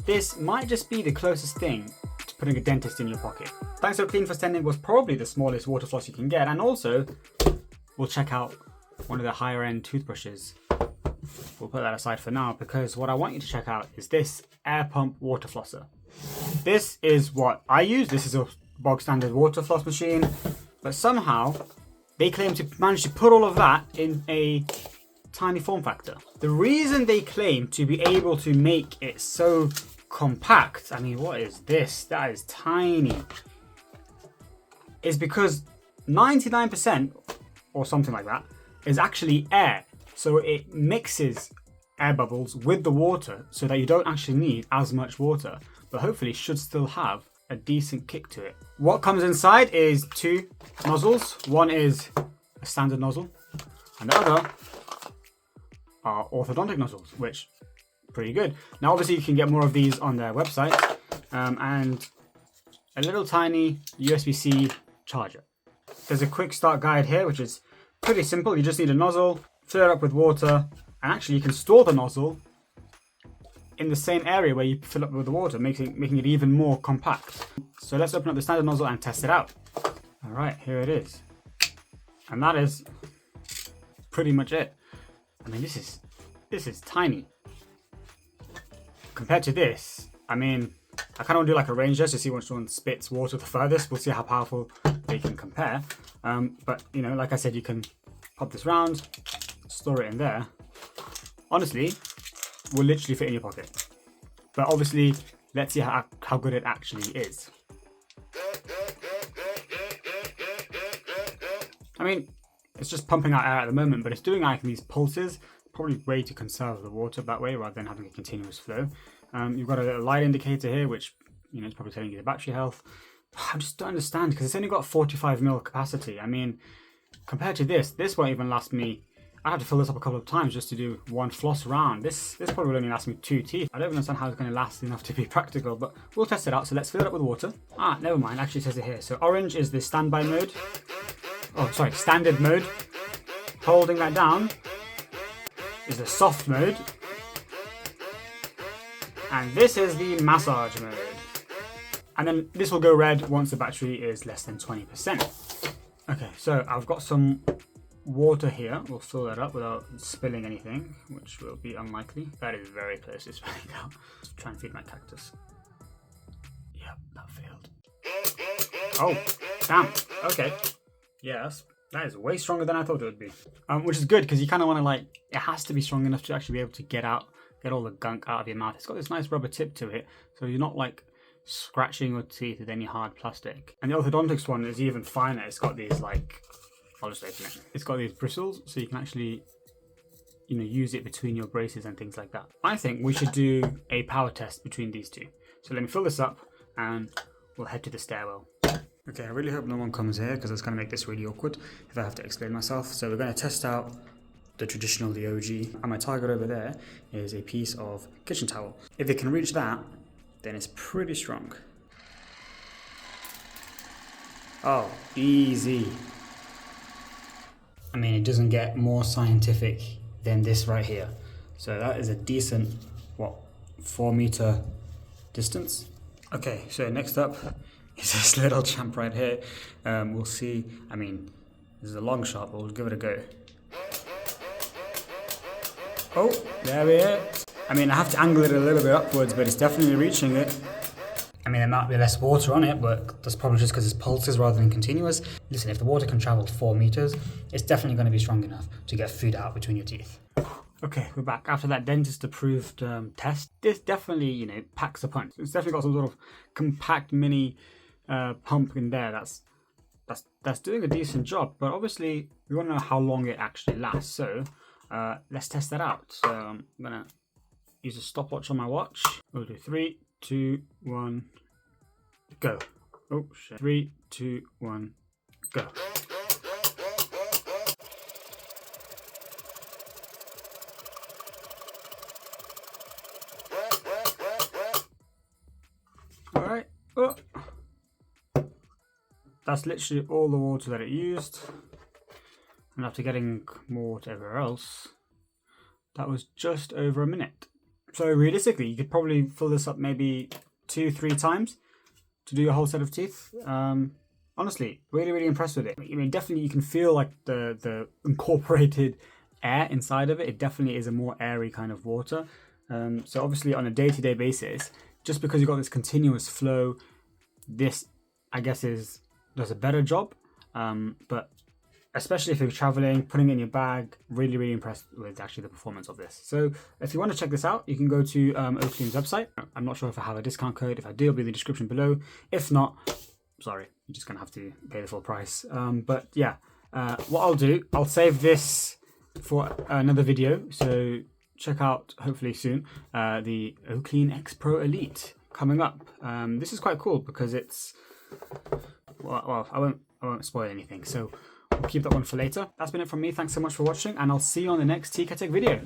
this might just be the closest thing to putting a dentist in your pocket. Thanks Oclean for sending was probably the smallest water floss you can get, and also we'll check out one of the higher end toothbrushes. We'll put that aside for now because what I want you to check out is this air pump water flosser. This is what I use. This is a bog standard water floss machine, but somehow they claim to manage to put all of that in a tiny form factor. The reason they claim to be able to make it so compact, I mean, what is this? That is tiny. Is because 99% or something like that is actually air. So it mixes air bubbles with the water so that you don't actually need as much water, but hopefully should still have a decent kick to it. What comes inside is two nozzles. One is a standard nozzle and the other are orthodontic nozzles, which pretty good. Now obviously you can get more of these on their website, and a little tiny USB-C charger. There's a quick start guide here, which is pretty simple. You just need a nozzle, fill it up with water, and actually you can store the nozzle in the same area where you fill up with the water, making it even more compact. So let's open up the standard nozzle and test it out. All right, here it is. And that is pretty much it. I mean, this is tiny. Compared to this, I mean, I kind of want to do like a range test to see which one spits water the furthest. We'll see how powerful they can compare. But, you know, like I said, you can pop this round, store it in there. Honestly, will literally fit in your pocket. But obviously, let's see how good it actually is. I mean, it's just pumping out air at the moment, but it's doing like these pulses. Probably way to conserve the water that way rather than having a continuous flow. You've got a little light indicator here, which, you know, it's probably telling you the battery health. I just don't understand because it's only got 45ml capacity. I mean, compared to this won't even last me. I have to fill this up a couple of times just to do one floss round. This probably will only last me 2 teeth. I don't understand how it's going to last enough to be practical, but we'll test it out. So let's fill it up with water. Ah, never mind. Actually, it says it here. So orange is the standby mode. Oh, sorry, standard mode. Holding that down is the soft mode. And this is the massage mode. And then this will go red once the battery is less than 20%. Okay, so I've got some water here. We'll fill that up without spilling anything, which will be unlikely. That is very close to spilling out. Let's try and feed my cactus. Yep, that failed. Oh, damn. Okay. Yes, that is way stronger than I thought it would be. Which is good because you kind of want to like, it has to be strong enough to actually be able to get all the gunk out of your mouth. It's got this nice rubber tip to it, so you're not like scratching your teeth with any hard plastic. And the orthodontics one is even finer. It's got these like, I'll just open it. It's got these bristles, so you can actually, you know, use it between your braces and things like that. I think we should do a power test between these two. So let me fill this up and we'll head to the stairwell. Okay, I really hope no one comes here because it's going to make this really awkward if I have to explain myself. So we're going to test out the traditional, the OG. And my target over there is a piece of kitchen towel. If it can reach that, then it's pretty strong. Oh, easy. I mean, it doesn't get more scientific than this right here. So that is a decent, 4 meter distance. Okay, so next up is this little champ right here. We'll see. I mean, this is a long shot, but we'll give it a go. Oh, there we are. I mean, I have to angle it a little bit upwards, but it's definitely reaching it. I mean, there might be less water on it, but that's probably just because it's pulses rather than continuous. Listen, if the water can travel 4 meters, it's definitely going to be strong enough to get food out between your teeth. Okay, we're back. After that dentist-approved test, this definitely, you know, packs a punch. It's definitely got some sort of compact mini pump in there that's doing a decent job. But obviously, we want to know how long it actually lasts. So let's test that out. So I'm going to use a stopwatch on my watch. We'll do 3, 2, 1, go. Oh shit. 3, 2, 1, go. Alright. Oh. That's literally all the water that it used. And after getting more water everywhere else, that was just over a minute. So realistically, you could probably fill this up maybe 2-3 times to do a whole set of teeth. Honestly, really impressed with it. I mean, definitely you can feel like the incorporated air inside of it. It definitely is a more airy kind of water. So obviously on a day-to-day basis, just because you've got this continuous flow, this I guess does a better job. But especially if you're traveling, putting it in your bag, really impressed with actually the performance of this. So if you want to check this out, you can go to Oclean's website. I'm not sure if I have a discount code. If I do, it'll be in the description below. If not, sorry, you're just gonna have to pay the full price. But yeah, what I'll do, I'll save this for another video. So check out, hopefully soon, the Oclean X Pro Elite coming up. This is quite cool because it's, well, I won't spoil anything. So we'll keep that one for later. That's been it from me. Thanks so much for watching, and I'll see you on the next TK Tech video.